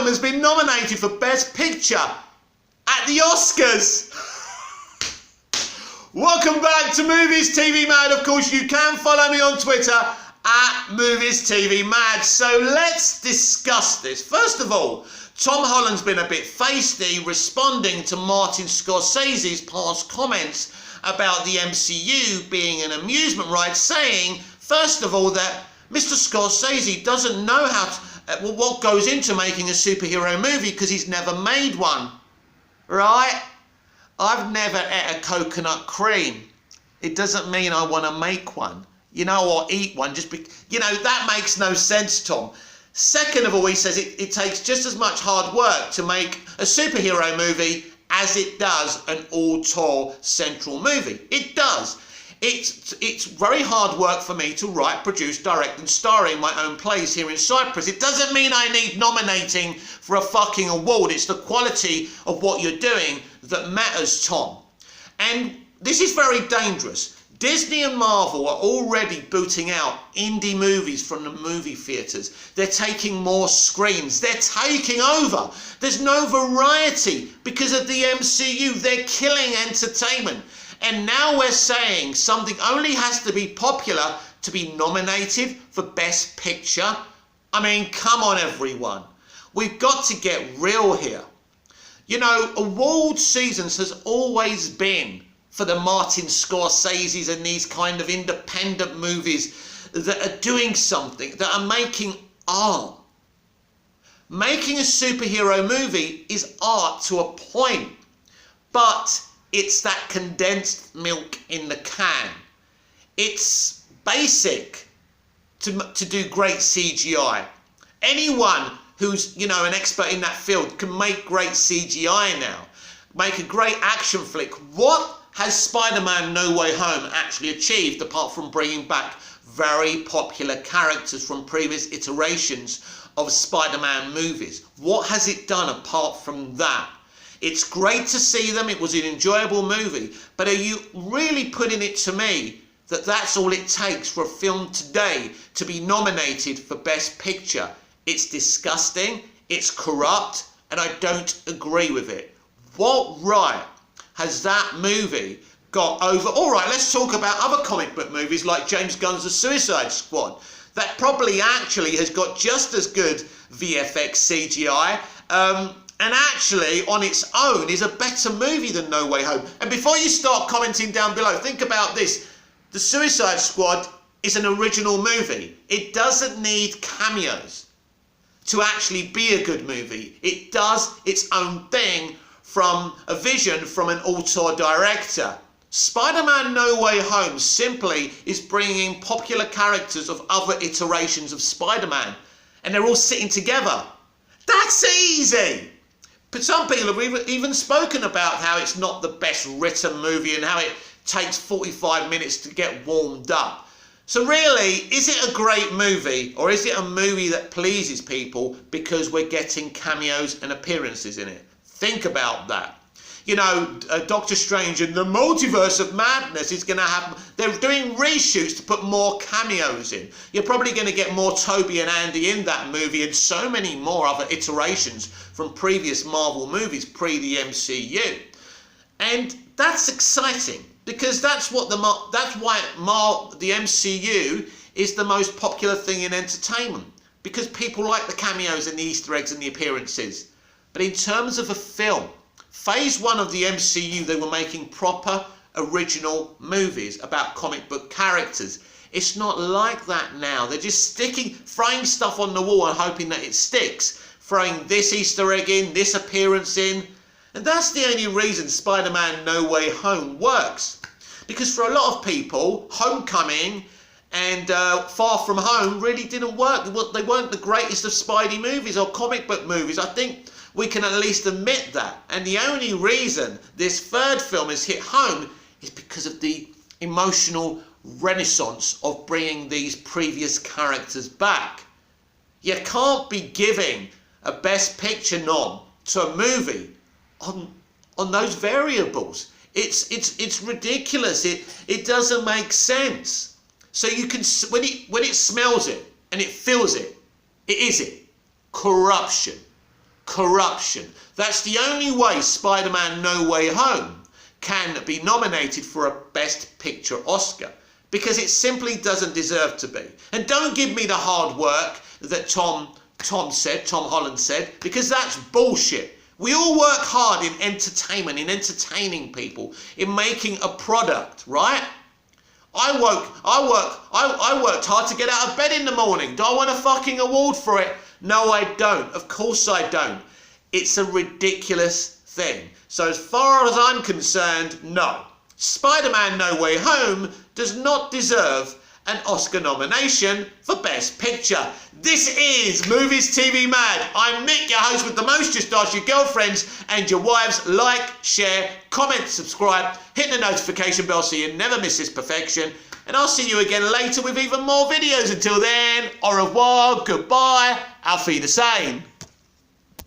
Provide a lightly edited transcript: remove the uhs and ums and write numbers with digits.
Home has been nominated for Best Picture at the Oscars. Welcome back to Movies TV Mad. Of course, you can follow me on Twitter at Movies TV Mad. So let's discuss this. First of all, Tom Holland's been a bit feisty responding to Martin Scorsese's past comments about the MCU being an amusement ride, saying, first of all, that Mr. Scorsese doesn't know what goes into making a superhero movie because he's never made one, right? I've never ate a coconut cream. It doesn't mean I want to make one, or eat one. That makes no sense, Tom. Second of all, he says it takes just as much hard work to make a superhero movie as it does an auteur central movie. It does. It's very hard work for me to write, produce, direct and star in my own plays here in Cyprus. It doesn't mean I need nominating for a fucking award. It's the quality of what you're doing that matters, Tom. And this is very dangerous. Disney and Marvel are already booting out indie movies from the movie theatres. They're taking more screens. They're taking over. There's no variety because of the MCU. They're killing entertainment. And now we're saying something only has to be popular to be nominated for Best Picture. I mean, come on, everyone. We've got to get real here. Award seasons has always been for the Martin Scorseses and these kind of independent movies that are doing something, that are making art. Making a superhero movie is art to a point, but it's that condensed milk in the can. It's basic to do great CGI. Anyone who's, an expert in that field can make great CGI now. Make a great action flick. What has Spider-Man No Way Home actually achieved apart from bringing back very popular characters from previous iterations of Spider-Man movies? What has it done apart from that? It's great to see them. It was an enjoyable movie. But are you really putting it to me that that's all it takes for a film today to be nominated for Best Picture? It's disgusting. It's corrupt. And I don't agree with it. What right has that movie got over? All right, let's talk about other comic book movies like James Gunn's The Suicide Squad. That probably actually has got just as good VFX CGI. And actually, on its own, is a better movie than No Way Home. And before you start commenting down below, think about this. The Suicide Squad is an original movie. It doesn't need cameos to actually be a good movie. It does its own thing from a vision from an auteur director. Spider-Man No Way Home simply is bringing in popular characters of other iterations of Spider-Man. And they're all sitting together. That's easy. But some people have even spoken about how it's not the best written movie and how it takes 45 minutes to get warmed up. So really, is it a great movie or is it a movie that pleases people because we're getting cameos and appearances in it? Think about that. Doctor Strange and the Multiverse of Madness is going to have... They're doing reshoots to put more cameos in. You're probably going to get more Toby and Andy in that movie and so many more other iterations from previous Marvel movies pre the MCU. And that's exciting because that's why the MCU is the most popular thing in entertainment, because people like the cameos and the Easter eggs and the appearances. But in terms of a film, Phase 1 of the MCU, they were making proper original movies about comic book characters. It's not like that now. They're just throwing stuff on the wall and hoping that it sticks. Throwing this Easter egg in, this appearance in. And that's the only reason Spider-Man No Way Home works. Because for a lot of people, Homecoming and Far From Home really didn't work. They weren't the greatest of Spidey movies or comic book movies. I think we can at least admit that. And the only reason this third film has hit home is because of the emotional renaissance of bringing these previous characters back. You can't be giving a Best Picture nom to a movie on those variables. It's ridiculous. It doesn't make sense. So you can, when it smells it and it feels it, it is it. Corruption. corruption. That's the only way Spider-Man No Way Home can be nominated for a Best Picture Oscar, because it simply doesn't deserve to be. And don't give me the hard work that Tom Holland said, because that's bullshit. We all work hard in entertainment, in entertaining people, in making a product, right? I worked hard to get out of bed in the morning. Do I want a fucking award for it? No, I don't. Of course I don't. It's a ridiculous thing. So as far as I'm concerned, no. Spider-Man No Way Home does not deserve an Oscar nomination for Best Picture. This is Movies TV Mad. I'm Mick, your host with the most. Just ask your girlfriends and your wives. Like, share, comment, subscribe, hit the notification bell so you never miss this perfection. And I'll see you again later with even more videos. Until then, au revoir, goodbye, auf Wiedersehen.